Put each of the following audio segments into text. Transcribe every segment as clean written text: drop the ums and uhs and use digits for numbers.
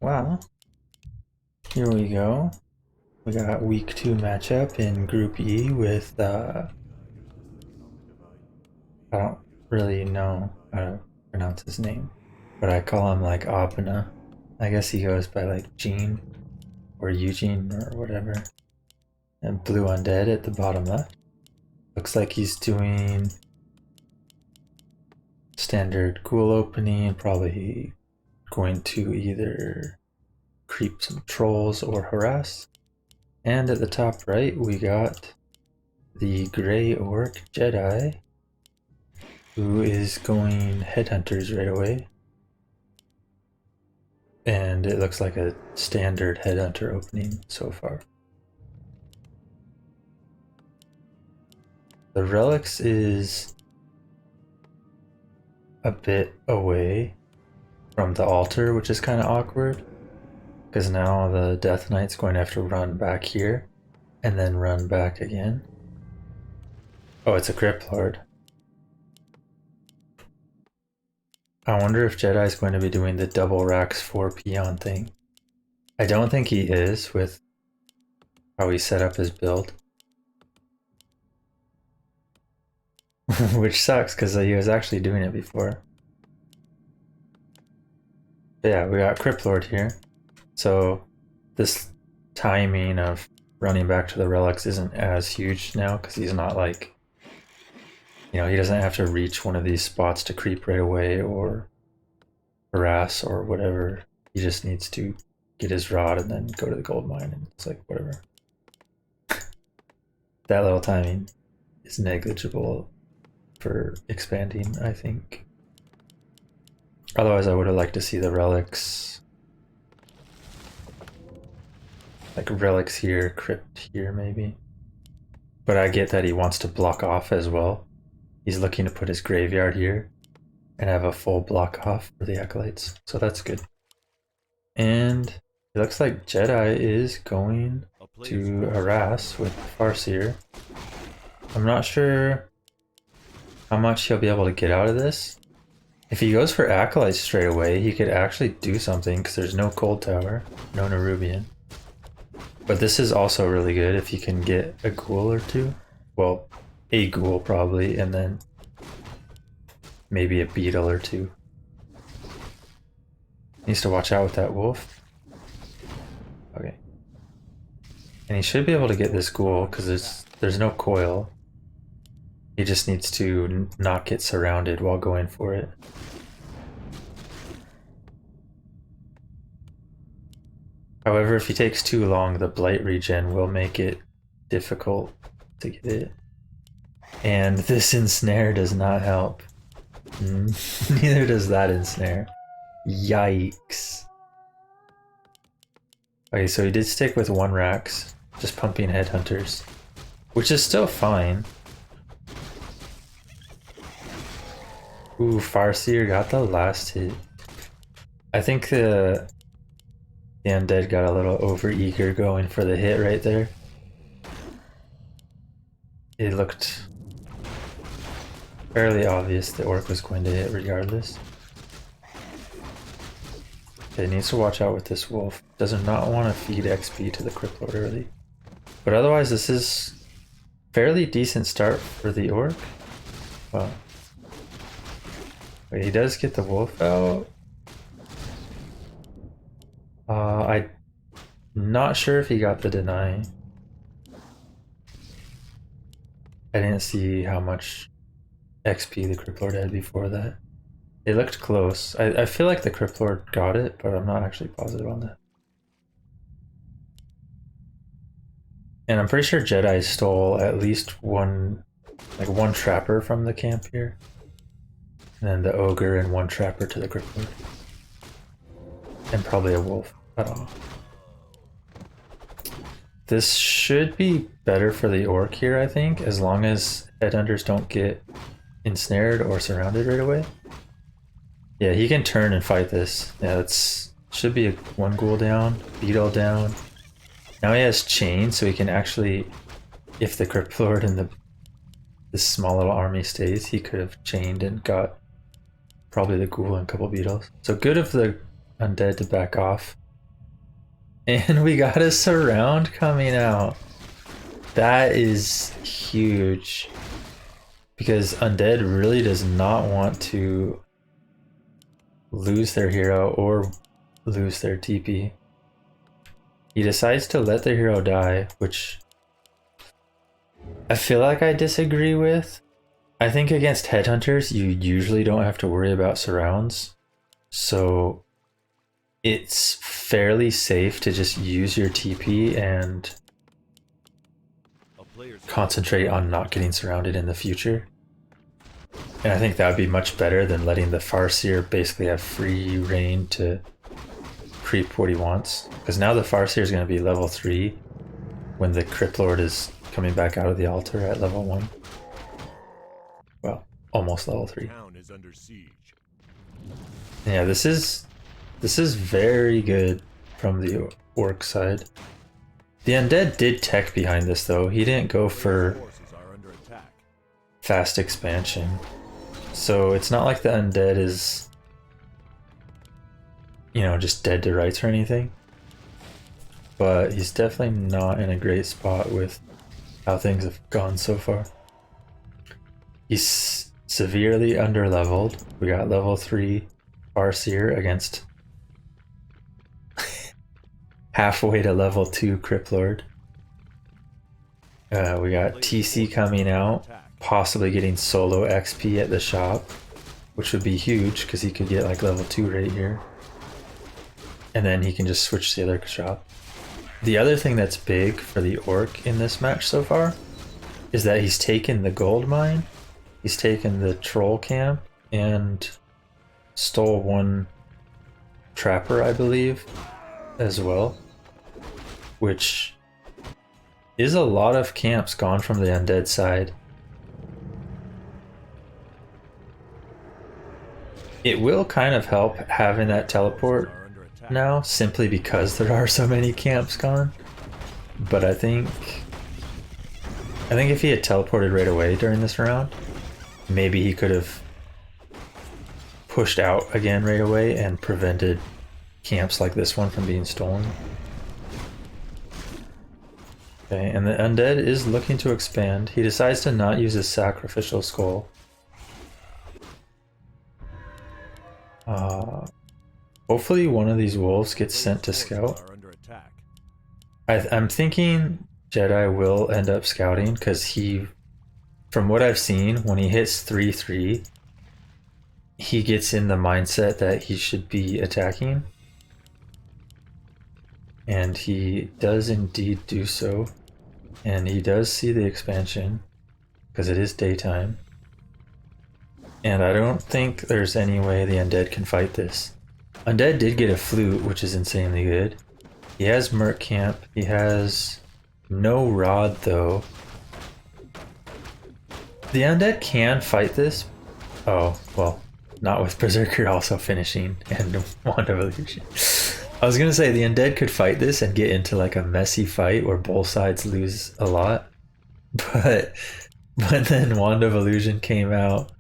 well, here we go. We got week 2 matchup in Group E with, I don't really know how to pronounce his name, but I call him like auabna. I guess he goes by like Gene or Eugene or whatever. And blue undead at the bottom left. Looks like he's doing standard ghoul opening and probably going to either creep some trolls or harass. And at the top right, we got the gray orc Jedi, who is going headhunters right away. And it looks like a standard headhunter opening so far. The relics is a bit away from the altar, which is kind of awkward. Because now the Death Knight's going to have to run back here and then run back again. Oh, it's a Crypt Lord. I wonder if Jedi's going to be doing the double racks 4 peon thing. I don't think he is with how he set up his build. Which sucks because he was actually doing it before. But yeah, we got Crypt Lord here. So this timing of running back to the relics isn't as huge now because he's not like, you know, he doesn't have to reach one of these spots to creep right away or harass or whatever. He just needs to get his rod and then go to the gold mine, and it's like whatever. That little timing is negligible for expanding, I think. Otherwise I would have liked to see the relics. Like relics here, crypt here maybe. But I get that he wants to block off as well. He's looking to put his graveyard here and have a full block off for the acolytes. So that's good. And it looks like Jedi is going to harass with Farseer. I'm not sure how much he'll be able to get out of this. If he goes for acolytes straight away, he could actually do something because there's no cold tower, no Nerubian. But this is also really good if you can get a ghoul or two. Well, a ghoul probably, and then maybe a beetle or two. Needs to watch out with that wolf. Okay. And he should be able to get this ghoul because there's no coil. He just needs to not get surrounded while going for it. However, if he takes too long, the blight regen will make it difficult to get it. And this ensnare does not help. Neither does that ensnare. Yikes. Okay, so he did stick with 1 racks, just pumping headhunters, which is still fine. Ooh, Farseer got the last hit. I think the Undead got a little over-eager going for the hit right there. It looked fairly obvious the orc was going to hit regardless. Okay, needs to watch out with this wolf. Does not want to feed XP to the Crypt Lord early. But otherwise this is fairly decent start for the orc. Well, wait, he does get the wolf out. I'm not sure if he got the deny. I didn't see how much XP the Crypt Lord had before that. It looked close. I feel like the Crypt Lord got it, but I'm not actually positive on that. And I'm pretty sure Jedi stole at least one trapper from the camp here. And then the ogre and 1 trapper to the Crypt Lord. And probably a wolf. I don't know. This should be better for the orc here, I think, as long as headhunters don't get ensnared or surrounded right away. Yeah, he can turn and fight this. Yeah, that's should be 1 ghoul down, beetle down. Now he has chain, so he can actually, if the Crypt Lord and this small little army stays, he could have chained and got probably the ghoul and a couple beetles. So good of the undead to back off. And we got a surround coming out. That is huge. Because Undead really does not want to lose their hero or lose their TP. He decides to let their hero die, which I feel like I disagree with. I think against headhunters, you usually don't have to worry about surrounds. So it's fairly safe to just use your TP and concentrate on not getting surrounded in the future. And I think that would be much better than letting the Farseer basically have free reign to creep what he wants. Because now the Farseer is going to be level 3 when the Crypt Lord is coming back out of the altar at level 1. Well, almost level 3. Yeah, this is very good from the Orc side. The Undead did tech behind this though. He didn't go for fast expansion. So it's not like the Undead is, you know, just dead to rights or anything. But he's definitely not in a great spot with how things have gone so far. He's severely underleveled. We got level 3 Farseer against halfway to level 2 Crypt Lord. We got TC coming out, possibly getting solo XP at the shop, which would be huge because he could get like level 2 right here. And then he can just switch to the other shop. The other thing that's big for the Orc in this match so far is that he's taken the gold mine, he's taken the troll camp, and stole one trapper, I believe, as well. Which is a lot of camps gone from the Undead side. It will kind of help having that teleport now, simply because there are so many camps gone. But I think if he had teleported right away during this round, maybe he could have pushed out again right away and prevented camps like this one from being stolen. Okay, and the Undead is looking to expand. He decides to not use his sacrificial skull. Hopefully one of these wolves gets sent to scout. I'm thinking Jedi will end up scouting because he, from what I've seen, when he hits 3-3, he gets in the mindset that he should be attacking. And he does indeed do so. And he does see the expansion because it is daytime. And I don't think there's any way the Undead can fight this. Undead did get a flute, which is insanely good. He has Merc Camp. He has no rod, though. The Undead can fight this. Oh, well, not with Berserker also finishing and Wand of Illusion. I was gonna say the Undead could fight this and get into like a messy fight where both sides lose a lot. But then Wand of Illusion came out,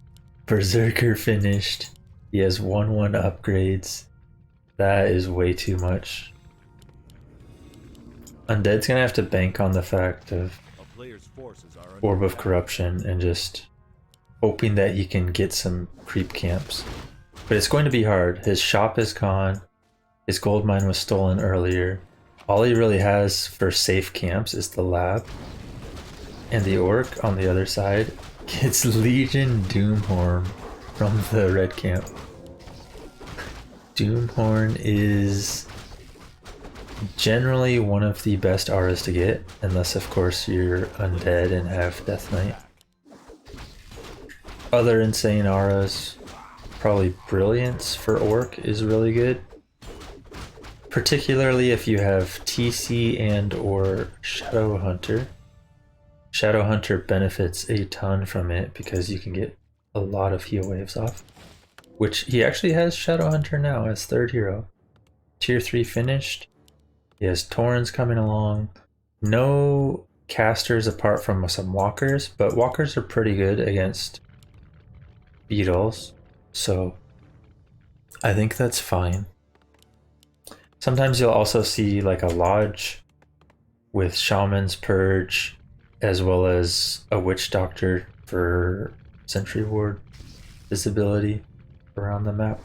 Berserker finished, he has 1/1 upgrades. That is way too much. Undead's gonna have to bank on the fact of Orb of Corruption and just hoping that he can get some creep camps. But it's going to be hard. His shop is gone. His gold mine was stolen earlier. All he really has for safe camps is the lab. And the Orc on the other side gets Legion Doomhorn from the red camp. Doomhorn is generally one of the best auras to get, unless of course you're Undead and have Death Knight. Other insane auras, probably Brilliance for Orc is really good. Particularly if you have TC and or Shadow Hunter. Shadow Hunter benefits a ton from it because you can get a lot of heal waves off. Which he actually has Shadow Hunter now as third hero. Tier 3 finished. He has Torrens coming along. No casters apart from some walkers, but walkers are pretty good against beetles. So I think that's fine. Sometimes you'll also see like a lodge with Shaman's Purge, as well as a Witch Doctor for Sentry Ward visibility around the map.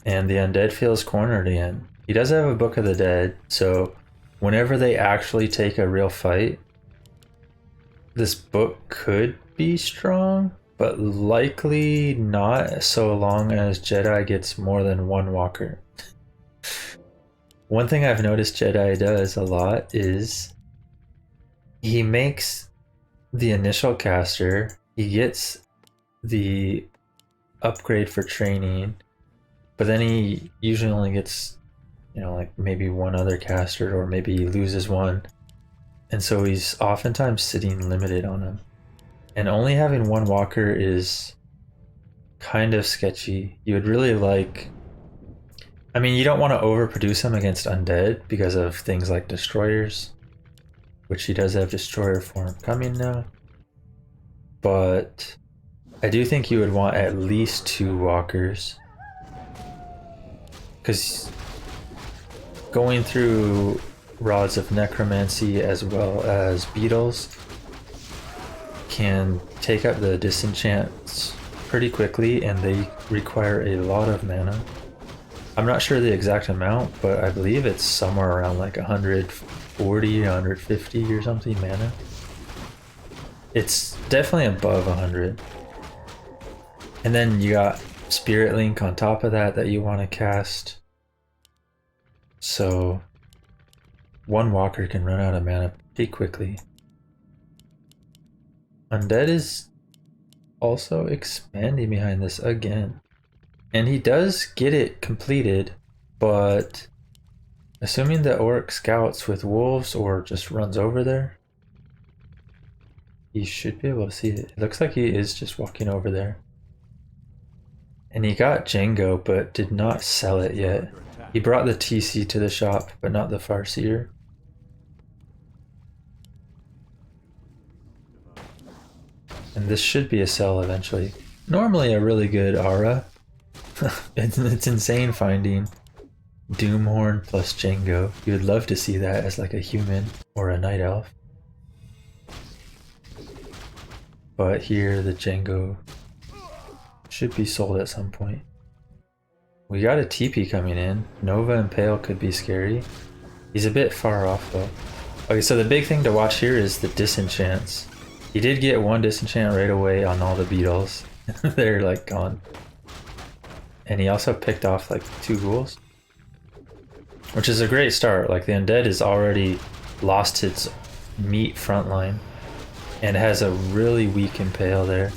And the Undead feels cornered again. He does have a Book of the Dead, so whenever they actually take a real fight, this book could be strong, but likely not so long as Jedi gets more than one walker. One thing I've noticed Jedi does a lot is he makes the initial caster, he gets the upgrade for training, but then he usually only gets, you know, like maybe one other caster, or maybe he loses one. And so he's oftentimes sitting limited on him. And only having one walker is kind of sketchy. You would really like... I mean, you don't want to overproduce him against Undead because of things like Destroyers, which he does have Destroyer form coming now. But I do think you would want at least 2 walkers. Because going through Rods of Necromancy as well as Beetles can take up the disenchants pretty quickly, and they require a lot of mana. I'm not sure the exact amount, but I believe it's somewhere around like 140, 150 or something mana. It's definitely above 100. And then you got Spirit Link on top of that you want to cast. So one walker can run out of mana pretty quickly. Undead is also expanding behind this again. And he does get it completed, but assuming the Orc scouts with wolves or just runs over there, he should be able to see it. It looks like he is just walking over there. And he got Django, but did not sell it yet. He brought the TC to the shop, but not the Farseer. And this should be a sell eventually. Normally a really good aura. It's insane finding Doomhorn plus Django. You would love to see that as like a human or a night elf. But here the Django should be sold at some point. We got a TP coming in. Nova and Pale could be scary. He's a bit far off though. Okay, so the big thing to watch here is the disenchants. He did get 1 disenchant right away on all the beetles. They're like gone. And he also picked off like 2 ghouls, which is a great start. Like the Undead has already lost its meat frontline and has a really weak Impale there.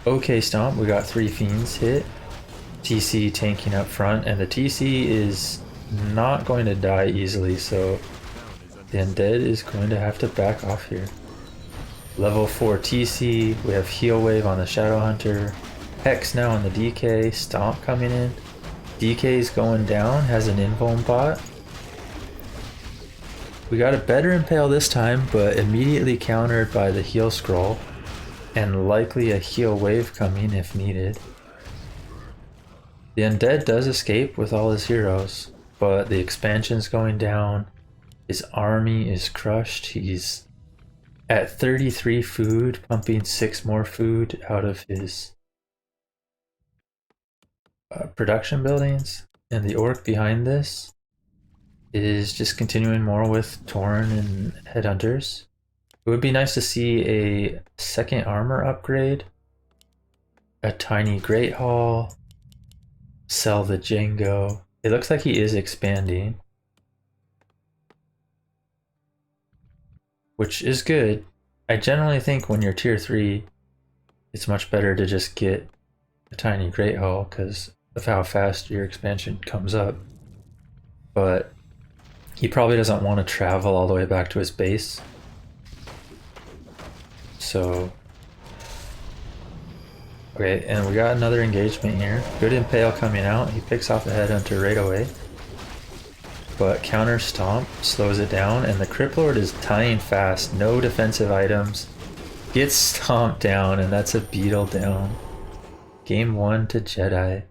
Okay, Stomp, we got 3 Fiends hit. TC tanking up front, and the TC is not going to die easily, so the Undead is going to have to back off here. Level 4 TC, we have Heal Wave on the Shadow Hunter, Hex now on the DK, Stomp coming in. DK is going down, has an invuln bot. We got a better Impale this time, but immediately countered by the Heal Scroll, and likely a Heal Wave coming if needed. The Undead does escape with all his heroes, but the expansion's going down. His army is crushed. He's at 33 food, pumping 6 more food out of his production buildings. And the Orc behind this is just continuing more with Tauren and Headhunters. It would be nice to see a second armor upgrade, a tiny Great Hall, sell the Django. It looks like he is expanding, which is good. I generally think when you're tier 3, it's much better to just get a tiny Great Hall because of how fast your expansion comes up. But he probably doesn't want to travel all the way back to his base. So okay, and we got another engagement here. Good Impale coming out. He picks off the Headhunter right away. But counter Stomp slows it down, and the Crypt Lord is tying fast. No defensive items. Gets stomped down, and that's a Beetle down. Game 1 to Jedi.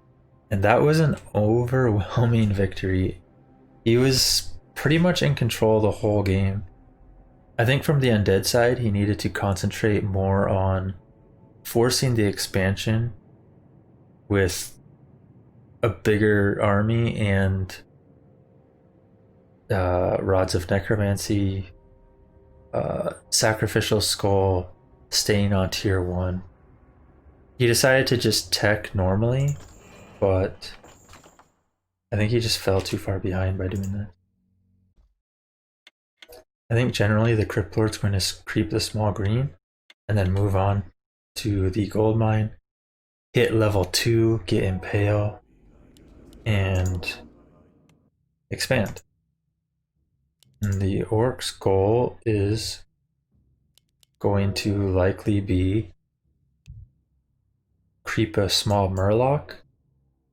And that was an overwhelming victory. He was pretty much in control the whole game. I think from the Undead side, he needed to concentrate more on forcing the expansion with a bigger army and Rods of Necromancy, Sacrificial Skull, staying on tier 1. He decided to just tech normally, but I think he just fell too far behind by doing that. I think generally the Crypt Lord's going to creep the small green and then move on to the gold mine, hit level 2, get Impale, and expand. And the Orc's goal is going to likely be creep a small Murloc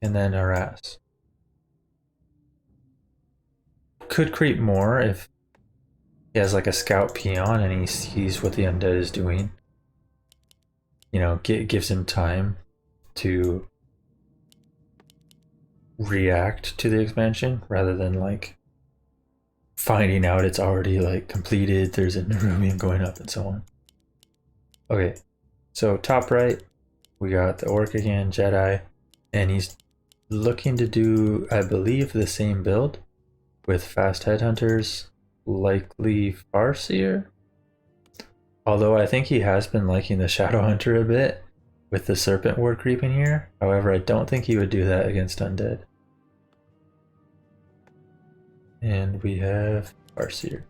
and then harass. Could creep more if he has like a scout peon and he sees what the Undead is doing. You know, gives him time to react to the expansion rather than like finding out it's already like completed, there's a Nerubian going up and so on. Okay, so top right, we got the Orc again, Jedi, and he's looking to do, I believe, the same build with fast headhunters, likely Farseer. Although I think he has been liking the Shadow Hunter a bit with the Serpent Ward creeping here. However, I don't think he would do that against Undead. And we have Farseer.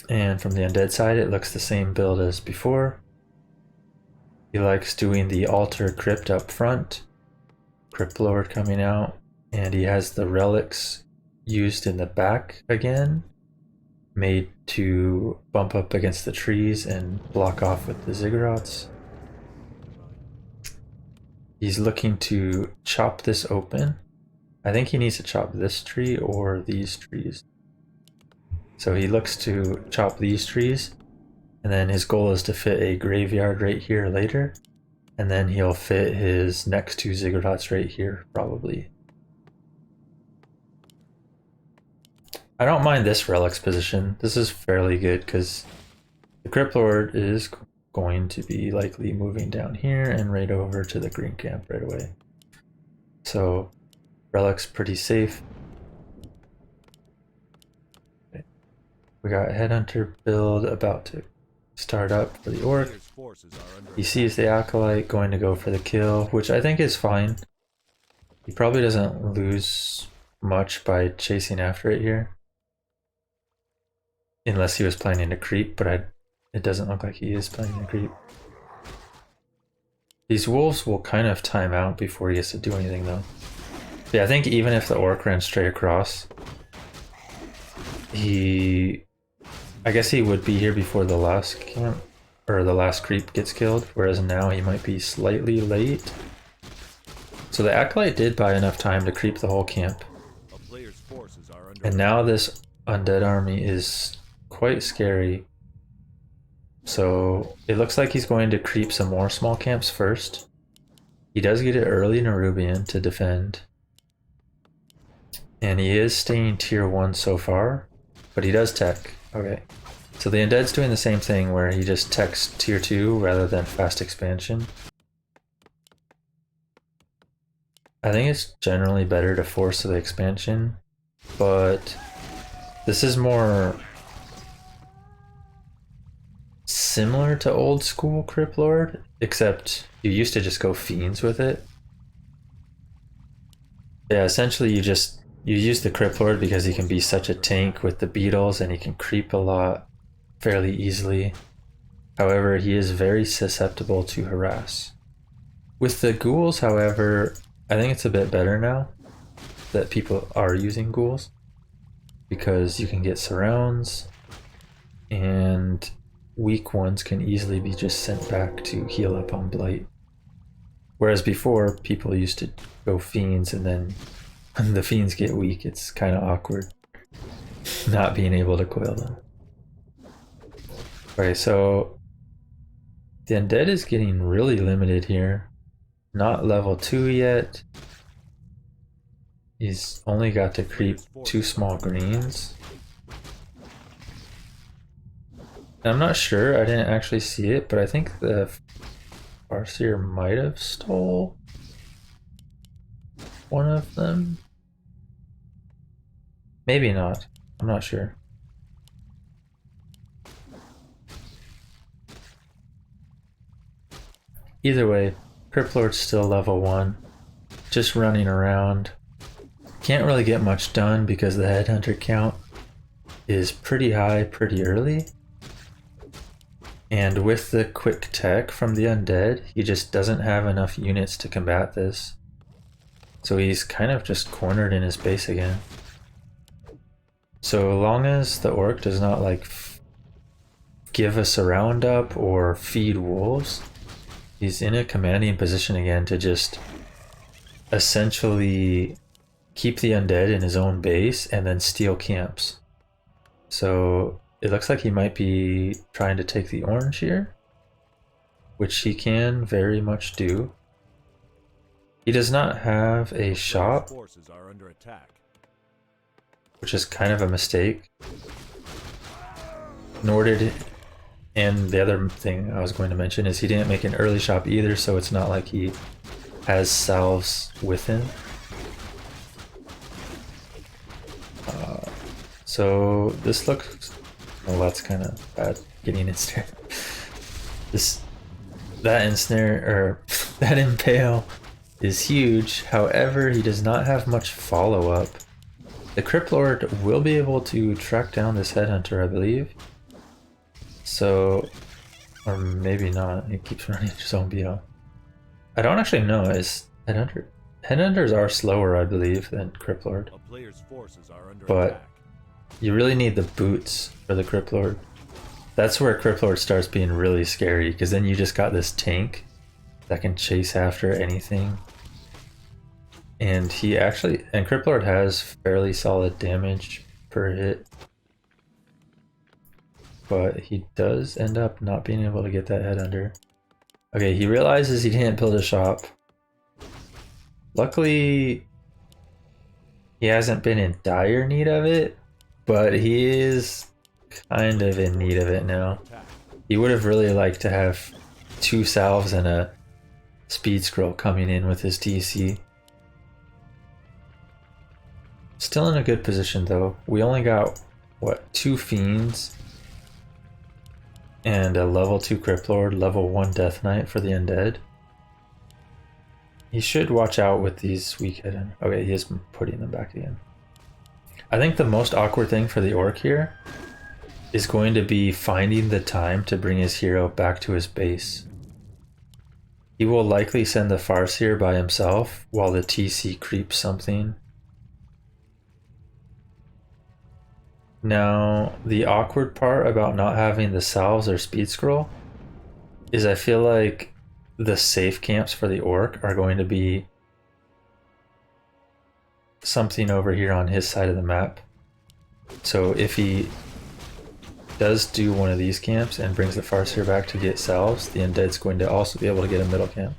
And from the Undead side, it looks the same build as before. He likes doing the Altar Crypt up front, Crypt Lord coming out, and he has the relics used in the back again, made to bump up against the trees and block off with the Ziggurats. He's looking to chop this open. I think he needs to chop this tree or these trees. So he looks to chop these trees, and then his goal is to fit a graveyard right here later, and then he'll fit his next 2 Ziggurats right here, probably. I don't mind this relic's position. This is fairly good because the Crypt Lord is going to be likely moving down here and right over to the green camp right away. So relic's pretty safe. Okay. We got Headhunter build about to start up for the Orc. He sees the Acolyte going to go for the kill, which I think is fine. He probably doesn't lose much by chasing after it here. Unless he was planning to creep, but it doesn't look like he is planning to creep. These wolves will kind of time out before he gets to do anything though. Yeah, I think even if the Orc ran straight across, I guess he would be here before the last camp, or the last creep gets killed, whereas now he might be slightly late. So the Acolyte did buy enough time to creep the whole camp. And now this Undead army is quite scary. So it looks like he's going to creep some more small camps first. He does get it early Nerubian to defend. And he is staying tier 1 so far, but he does tech. Okay. So the Undead's doing the same thing where he just techs tier 2 rather than fast expansion. I think it's generally better to force the expansion, but this is more similar to old school Crypt Lord, except you used to just go fiends with it. Yeah, essentially you use the Crypt Lord because he can be such a tank with the beetles and he can creep a lot fairly easily. However, he is very susceptible to harass. With the ghouls, however, I think it's a bit better now that people are using ghouls because you can get surrounds and weak ones can easily be just sent back to heal up on blight. Whereas before, people used to go fiends and then when the fiends get weak, it's kind of awkward not being able to coil them. Okay, so the Undead is getting really limited here. Not level 2 yet. He's only got to creep 2 small greens. I'm not sure, I didn't actually see it, but I think the Farseer might have stole one of them. Maybe not, I'm not sure. Either way, Cryptlord's still level 1, just running around. Can't really get much done because the headhunter count is pretty high pretty early. And with the quick tech from the Undead, he just doesn't have enough units to combat this. So he's kind of just cornered in his base again. So long as the Orc does not like give us a roundup or feed wolves, he's in a commanding position again to just essentially keep the Undead in his own base and then steal camps. So it looks like he might be trying to take the orange here, which he can very much do. He does not have a shop, which is kind of a mistake. Nor did, and the other thing I was going to mention is he didn't make an early shop either, so it's not like he has salves with him. So this looks, well, that's kind of bad getting ensnared. That ensnare, or that impale is huge. However, he does not have much follow-up. The Cryptlord will be able to track down this headhunter, I believe. So, or maybe not. He keeps running his own BL. I don't actually know. Is headhunters are slower, I believe, than Cryptlord. But you really need the boots for the Cryptlord. That's where Cryptlord starts being really scary, because then you just got this tank that can chase after anything. And he actually, and Cryptlord has fairly solid damage per hit. But he does end up not being able to get that headhunter. Okay, he realizes he didn't build a shop. Luckily, he hasn't been in dire need of it, but he is kind of in need of it now. He would have really liked to have 2 salves and a speed scroll coming in with his TC. Still in a good position though. We only got, what, 2 fiends and a level 2 Cryptlord, level 1 Death Knight for the Undead. He should watch out with these weak hidden. Okay, he is putting them back again. I think the most awkward thing for the Orc here is going to be finding the time to bring his hero back to his base. He will likely send the Farseer by himself while the TC creeps something. Now, the awkward part about not having the salves or speed scroll is I feel like the safe camps for the Orc are going to be something over here on his side of the map. So if he does do one of these camps and brings the Farseer back to get salves, the Undead's going to also be able to get a middle camp.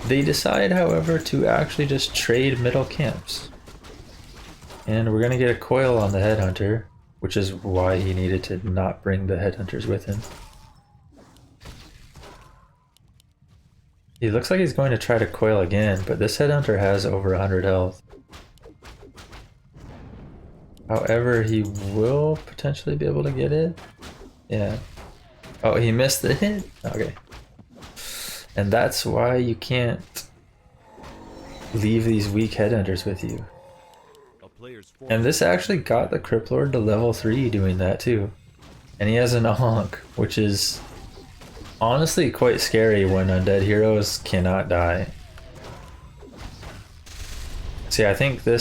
They decide, however, to actually just trade middle camps. And we're going to get a coil on the headhunter, which is why he needed to not bring the headhunters with him. He looks like he's going to try to coil again, but this headhunter has over 100 health. However, he will potentially be able to get it. Yeah. Oh, he missed the hit? Okay. And that's why you can't leave these weak headhunters with you. And this actually got the Cryptlord to level 3 doing that too. And he has an honk, which is honestly quite scary when undead heroes cannot die. See, I think the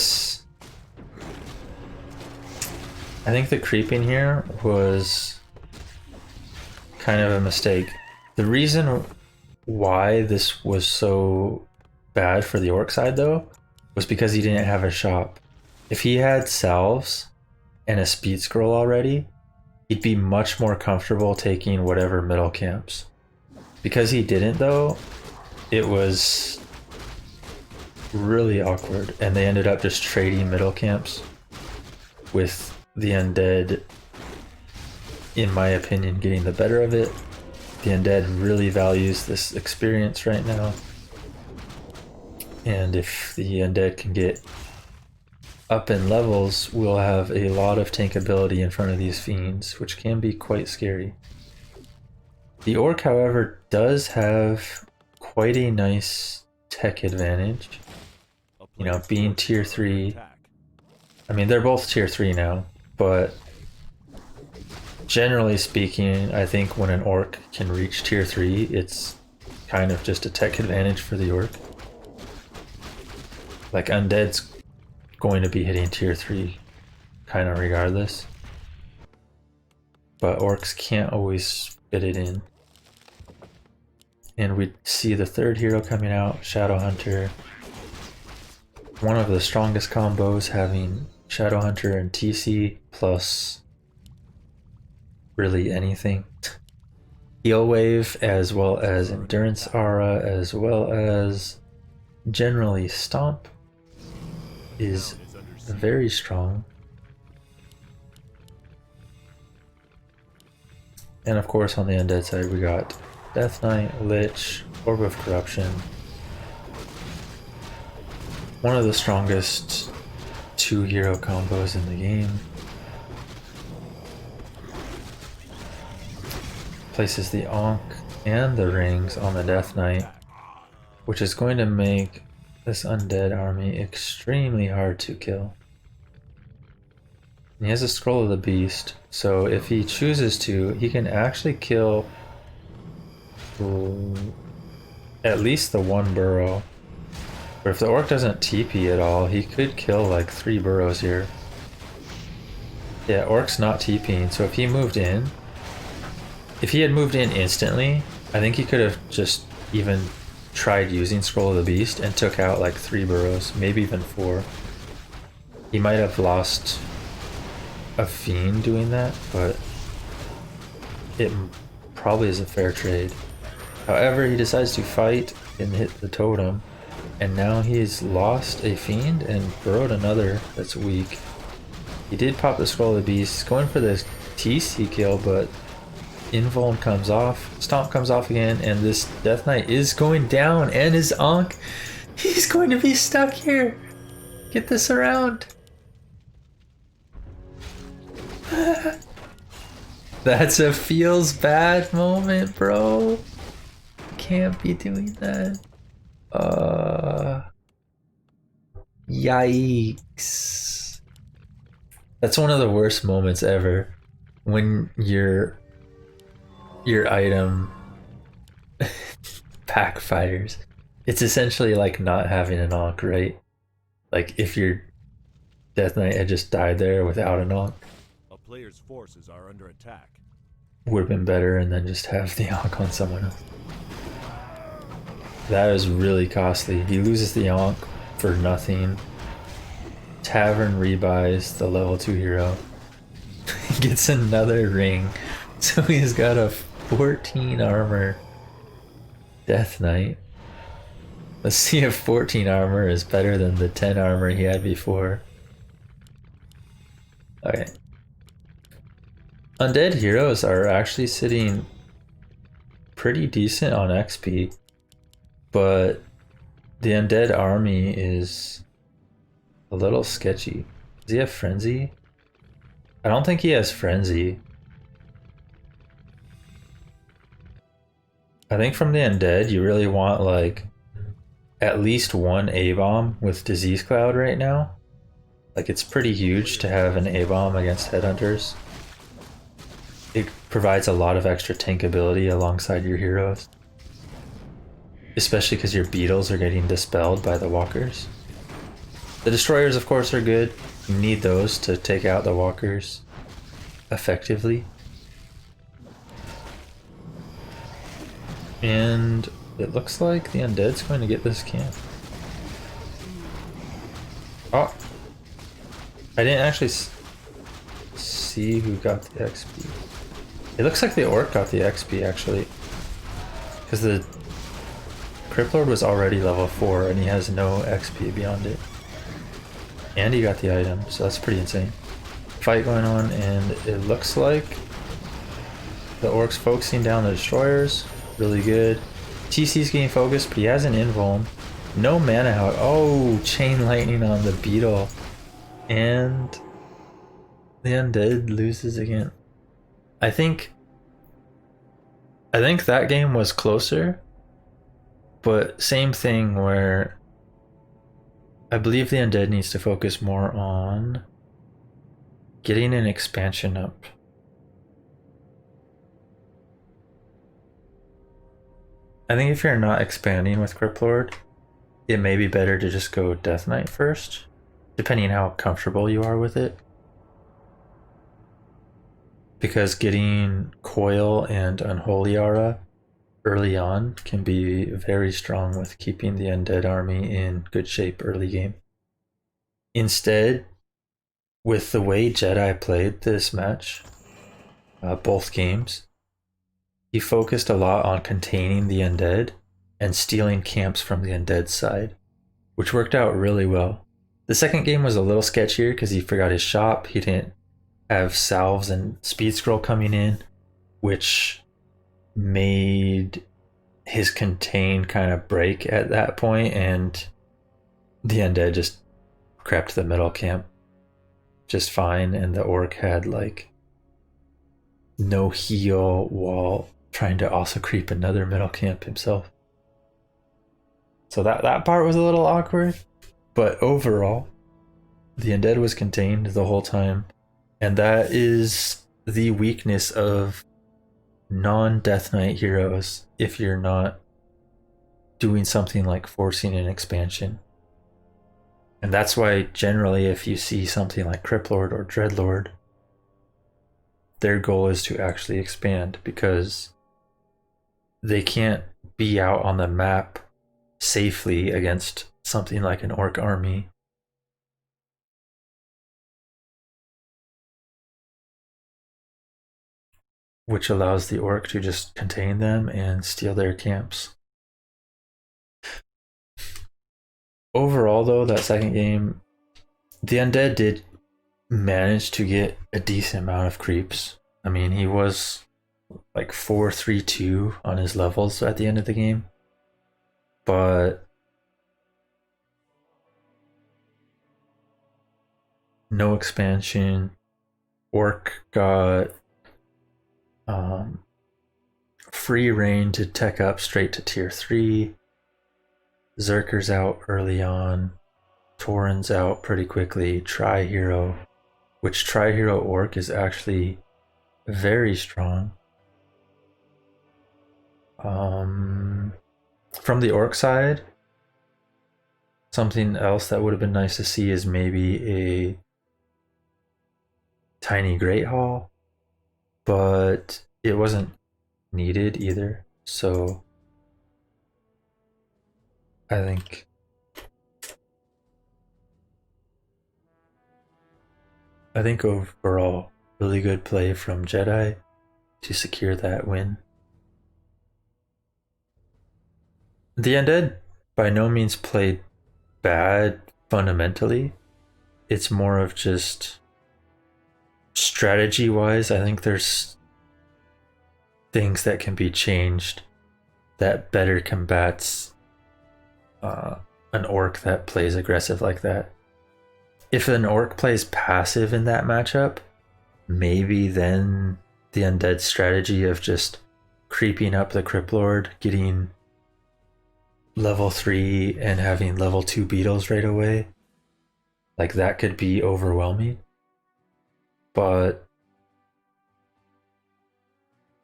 creeping here was kind of a mistake. The reason why this was so bad for the Orc side though was because he didn't have a shop. If he had salves and a speed scroll already, he'd be much more comfortable taking whatever middle camps. Because he didn't though, it was really awkward, and they ended up just trading middle camps with the Undead, in my opinion, getting the better of it. The Undead really values this experience right now, and if the Undead can get up in levels, we'll have a lot of tankability in front of these fiends, which can be quite scary. The Orc, however, does have quite a nice tech advantage. You know, being tier 3. I mean, they're both tier 3 now, but generally speaking, I think when an Orc can reach tier 3, it's kind of just a tech advantage for the Orc. Like, Undead's going to be hitting tier 3 kind of regardless, but Orcs can't always fit it in. And we see the third hero coming out, Shadow Hunter. One of the strongest combos, having Shadow Hunter and TC plus really anything. Heal Wave, as well as Endurance Aura, as well as generally Stomp, is very strong. And of course on the Undead side we got Death Knight, Lich, Orb of Corruption. One of the strongest 2 hero combos in the game. Places the Ankh and the rings on the Death Knight, which is going to make this Undead army extremely hard to kill. And he has a Scroll of the Beast, so if he chooses to, he can actually kill at least the 1 burrow. But if the Orc doesn't TP at all, he could kill like 3 burrows here. Yeah, Orc's not TPing, so if he moved in, if he had moved in instantly, I think he could have just even tried using Scroll of the Beast and took out like 3 burrows, maybe even 4. He might have lost a fiend doing that, but it probably is a fair trade. However, he decides to fight and hit the totem, and now he's lost a fiend and burrowed another that's weak. He did pop the Scroll of the Beast, going for the TC kill, but Invuln comes off, Stomp comes off again, and this Death Knight is going down, and his Ankh, he's going to be stuck here. Get this around. That's a feels bad moment, bro. Can't be doing that. Yikes. That's one of the worst moments ever, when your item backfires. It's essentially like not having an Ankh, right? Like if your Death Knight had just died there without an Ankh, a player's forces are under attack. Would have been better, and then just have the Ankh on someone else. That is really costly. He loses the Ankh for nothing. Tavern rebuys the level 2 hero. He gets another ring. So he's got a 14 armor Death Knight. Let's see if 14 armor is better than the 10 armor he had before. Okay. Undead heroes are actually sitting pretty decent on XP, but the Undead army is a little sketchy. Does he have Frenzy? I don't think he has Frenzy. I think from the Undead, you really want like at least 1 A-bomb with Disease Cloud right now. Like it's pretty huge to have an A-bomb against Headhunters. It provides a lot of extra tankability alongside your heroes. Especially because your beetles are getting dispelled by the walkers. The destroyers, of course, are good. You need those to take out the walkers effectively. And it looks like the Undead's going to get this camp. Oh! I didn't actually see who got the XP. It looks like the Orc got the XP, actually. Because the Crypt Lord was already level 4 and he has no XP beyond it. And he got the item, so that's pretty insane. Fight going on, and it looks like the Orc's focusing down the destroyers. Really good. TC's getting focused, but he has an invuln. No mana out. Oh, chain lightning on the beetle. And the Undead loses again. I think that game was closer, but same thing where I believe the Undead needs to focus more on getting an expansion up. I think if you're not expanding with Crypt Lord, it may be better to just go Death Knight first, depending on how comfortable you are with it. Because getting Coil and Unholy Aura early on can be very strong with keeping the Undead army in good shape early game. Instead, with the way Jedi played this match, both games, he focused a lot on containing the Undead and stealing camps from the Undead side, which worked out really well. The second game was a little sketchier because he forgot his shop. He didn't have salves and speed scroll coming in, which made his contain kind of break at that point, and the Undead just crept the middle camp just fine, and the Orc had like no heal while trying to also creep another middle camp himself. So that part was a little awkward, but overall the Undead was contained the whole time, and that is the weakness of non-Death Knight heroes if you're not doing something like forcing an expansion. And that's why generally if you see something like Crypt Lord or Dreadlord, their goal is to actually expand, because they can't be out on the map safely against something like an Orc army. Which allows the Orc to just contain them and steal their camps. Overall though, that second game, the Undead did manage to get a decent amount of creeps. I mean, he was like 4-3-2 on his levels at the end of the game. But no expansion. Orc got free reign to tech up straight to tier 3. Zerker's out early on. Tauren's out pretty quickly. Tri-Hero, which Tri-Hero Orc is actually very strong. From the Orc side, something else that would have been nice to see is maybe a tiny Great Hall, but it wasn't needed either. So I think overall, really good play from Jedi to secure that win. The Undead by no means played bad fundamentally. It's more of just strategy wise, I think there's things that can be changed that better combats an Orc that plays aggressive like that. If an Orc plays passive in that matchup, maybe then the Undead strategy of just creeping up the Crypt Lord, getting level 3 and having level 2 beetles right away, like that could be overwhelming. But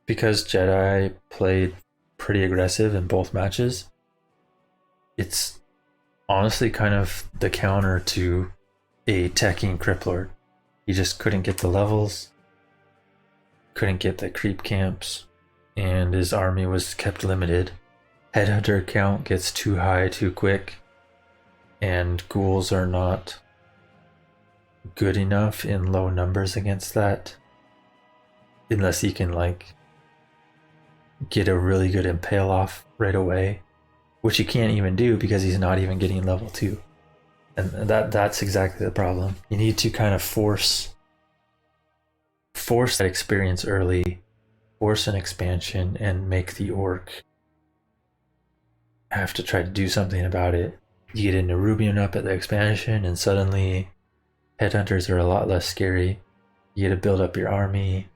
because Jedi played pretty aggressive in both matches, it's honestly kind of the counter to a teching Crypt Lord. He just couldn't get the levels, couldn't get the creep camps, and his army was kept limited. Headhunter count gets too high too quick, and ghouls are not good enough in low numbers against that, unless you can like get a really good impale off right away. which you can't even do because he's not even getting level 2. And that's exactly the problem. You need to kind of force that experience early, force an expansion, and make the orc have to try to do something about it. You get into Rubian up at the expansion, and suddenly headhunters are a lot less scary. You get to build up your army.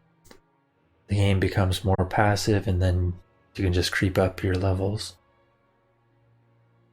The game becomes more passive, and then you can just creep up your levels.